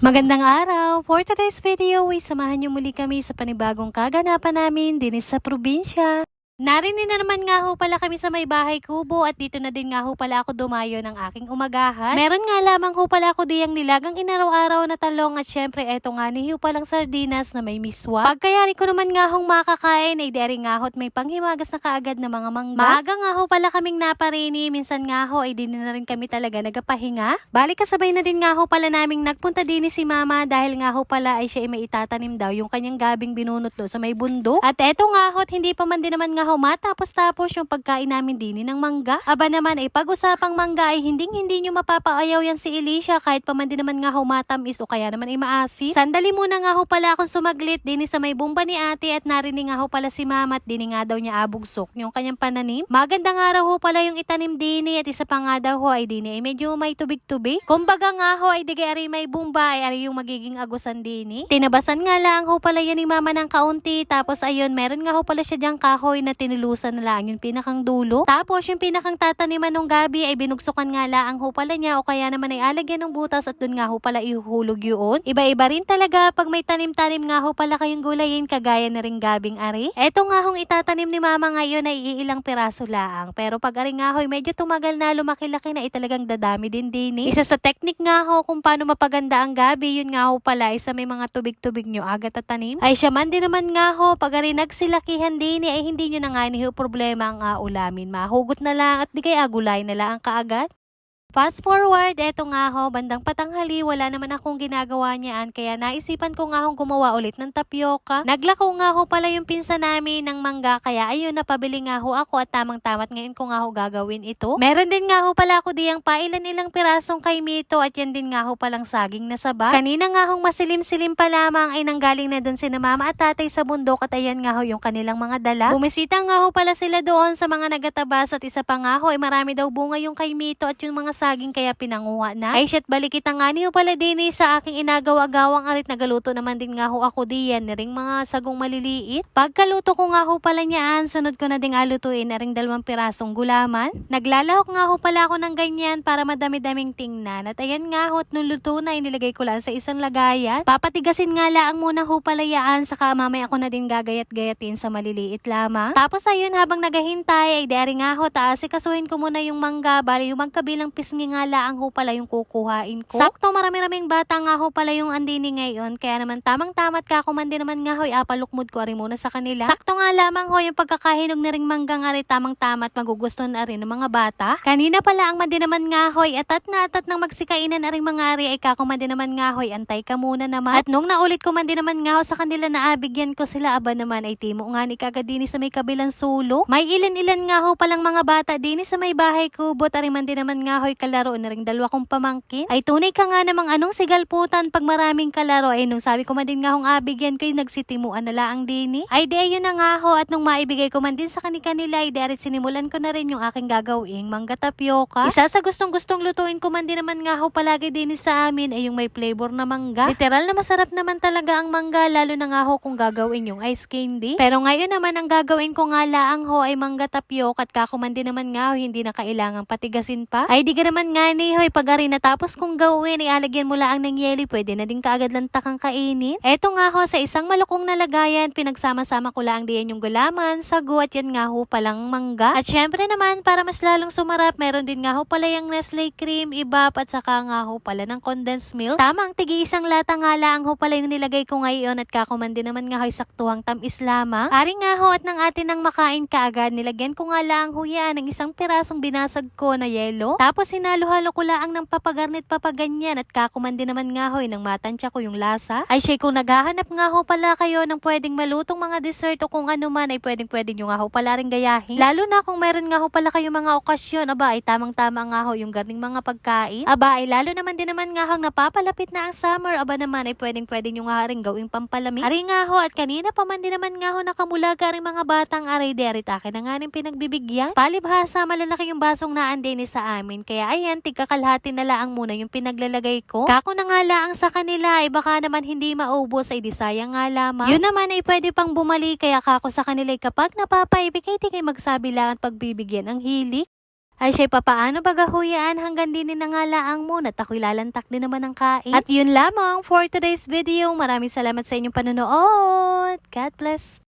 Magandang araw! For today's video, samahan niyo muli kami sa panibagong kaganapan namin din sa probinsya. Narinig na naman nga ho pala kami sa may bahay kubo at dito na din nga ho pala ako dumayo ng aking umagahan. Meron nga lamang ho pala ako diyang nilagang inaraw-araw na talong at syempre eto nga ni ho palang sardinas na may miswa. Pagkayari ko naman nga hong makakain ay deri nga ho't may panghimagas na kaagad na mga mangga. Maaga nga ho pala kaming naparini, minsan nga ho ay din na rin kami talaga nagapahinga. Balik kasabay na din nga ho pala naming nagpunta din si mama dahil nga ho pala ay siya ay may itatanim daw yung kanyang gabing binunot do sa may bundok. At eto nga ho't hindi pa man din naman nga ho matapos-tapos yung pagkain namin din ng mangga. Aba naman ay pag-usapang mangga ay hindi nyo mapapaayaw yan si Alicia kahit pa man din naman nga ho matamis o kaya naman ay maasi. Sandali muna nga ho pala akong sumaglit din sa may bumba ni ate at narinig nga ho pala si mama at din nga daw niya abugsok yung kanyang pananim. Maganda nga raw ho pala yung itanim din at isa pa nga daw ho ay din ay medyo may tubig-tubig. Kumbaga nga ho ay digay ari may bumba ay ari yung magiging agusan din. Tinabasan nga lang ho pala yan ni mama ng kaunti tapos ayun meron nga ho pala siya diyang kahoy na tinulusan na lang yung pinakang dulo. Tapos yung pinakang tataniman ng gabi ay binugsukan nga lang ho pala niya o kaya naman ay alagyan ng butas at dun nga ho pala ihuhulog yun. Iba-iba rin talaga pag may tanim-tanim nga ho pala kayong gulayin kagaya na rin gabing ari. Eto nga hong itatanim ni mama ngayon ay iilang piraso laang. Pero pag ari nga ho medyo tumagal na lumaki-laki na talagang dadami din. Isa sa technique nga ho kung paano mapaganda ang gabi, yun nga ho pala isa may mga tubig-tubig nyo agad tatanim. Ay siya man din naman nga ho pag ari nagsilakihan din ay hindi nyo na nga ni problema ang ulamin. Mahugot na lang at di kaya gulay na lang ang kaagad. Fast forward, eto nga ho, bandang patanghali, wala naman akong ginagawa niyaan kaya naisipan ko nga hong gumawa ulit ng tapioca. Naglako nga ho pala yung pinsa namin ng mangga kaya ayun, napabili nga ho ako at tamang-tamat ngayon ko nga ho gagawin ito. Meron din nga ho pala ako diyang pailan-ilang pirasong kay Mito at yan din nga ho palang saging na saba. Kanina nga hong masilim-silim pa lamang ay nanggaling na dun sina mama at tatay sa bundok at ayan nga ho yung kanilang mga dala. Bumisita nga ho pala sila doon sa mga nagatabas at isa pa nga ho ay marami daw bunga yung kay Mito at yung mga saging kaya pinanguha na. Ay shit, balikita nga niyo pala din sa aking inagawa-gawang arit nagaluto naman din nga ho ako diyan na ring mga sagong maliliit. Pagkaluto ko nga ho pala niyaan, sunod ko na ding alutuin na ring 2 pirasong gulaman. Naglalahok nga ho pala ako ng ganyan para madami-daming tingnan. At ayan nga ho, at nung luto na inilagay ko lang sa isang lagayan. Papatigasin nga lang muna ho pala yaan, saka mamaya ako na din gagayat-gayatin sa maliliit lamang. Tapos ayun, habang naghahintay ay deri nga ho, asikasuhin ko muna yung mangga, bali yung magkabilang pisngi nga laang ho pala yung kukuhain ko. Sakto marami-raming bata nga ho pala yung andini ngayon, kaya naman tamang-tamat ka ako man din naman nga ho, apalukmod ko rin muna sa kanila. Sakto nga lamang ho yung pagkakahinog na ring mangga nga rin tamang-tamat magugustuhan na rin ng mga bata. Kanina pala ang man din naman nga ho, atat na atat ng magsikainan na ring mga ari ay kako man din naman nga ho, antay ka muna naman. At nung naulit ko man din naman nga ho sa kanila na abigyan ko sila, aba naman ay timo nga ni kagadini sa may kabilang sulo. May ilan-ilan nga ho palang mga bata dini sa may bahay kubo, tari man din naman nga ho kalaro na ring 2 kong pamangkin. Ay tunay ka nga namang anong sigalputan pag maraming kalaro ay nung sabi ko man din nga hong abigyan ko yung nagsitimuan na laang dini. Ay di ayun na nga ho at nung maibigay ko man din sa kanila ay di sinimulan ko na rin yung aking gagawing mangga tapioca. Isa sa gustong-gustong lutuin ko man din naman nga ho palagi din sa amin ay yung may flavor na mangga. Literal na masarap naman talaga ang mangga lalo na nga ho kung gagawin yung ice candy. Pero ngayon naman ang gagawin ko nga laang ho ay mangga tapioca at kako man din naman nga ho hindi na kailangang patigasin pa. Ay di ka naman nga ni hoy pag ari natapos kong gawin ialagyan mo lang ng yelo, pwede na din kaagad lang takang kainin. Eto nga ho sa isang malukong na lagayan pinagsama-sama ko lang diyan yung gulaman, sagu at yan nga ho palang mangga. At syempre naman para mas lalong sumarap meron din nga ho pala yung Nestle cream, ibap at saka nga ho pala ng condensed milk. Tamang tigi isang lata nga lang ho pala yung nilagay ko ngayon at kakuman din naman nga ho saktuhang tamis lamang. Ari nga ho at nang atin nang makain kaagad nilagyan ko nga lang ho yan ng isang pirasong binasag ko na yelo. Tapos hinalo-halo ko lang ng papagarnit papaganyan at kakuman din naman nga hoy nang matansya ko yung lasa. Ay siya kung naghahanap nga ho pala kayo ng pwedeng malutong mga dessert o kung ano man ay pwedeng nyo nga ho pala rin gayahin. Lalo na kung meron nga ho pala kayo mga okasyon, aba ay tamang-tama nga ho yung garning mga pagkain. Aba ay lalo naman din naman nga ho napapalapit na ang summer, aba naman ay pwedeng nyo nga rin gawing pampalamig. Ari nga ho at kanina pa man din naman nga ho nakamulaga rin mga batang aray deri akin na nga rin pinagbibigyan. Palibhasa malalaki yung basong naan din sa amin kaya ayan tigkakalhati na laang muna yung pinaglalagay ko. Kako na nga laang sa kanila ay baka naman hindi maubos ay di sayang nga lamang. Yun naman ay pwede pang bumalik kaya kako sa kanila ay kapag napapaibig ay di kayo magsabi lang at pagbibigyan ang hilig. Ay siya papaano bagahuyaan hanggang din na nga laang mo at ako'y lalantak din naman ng kain. At yun lamang for today's video. Maraming salamat sa inyong panonood. God bless.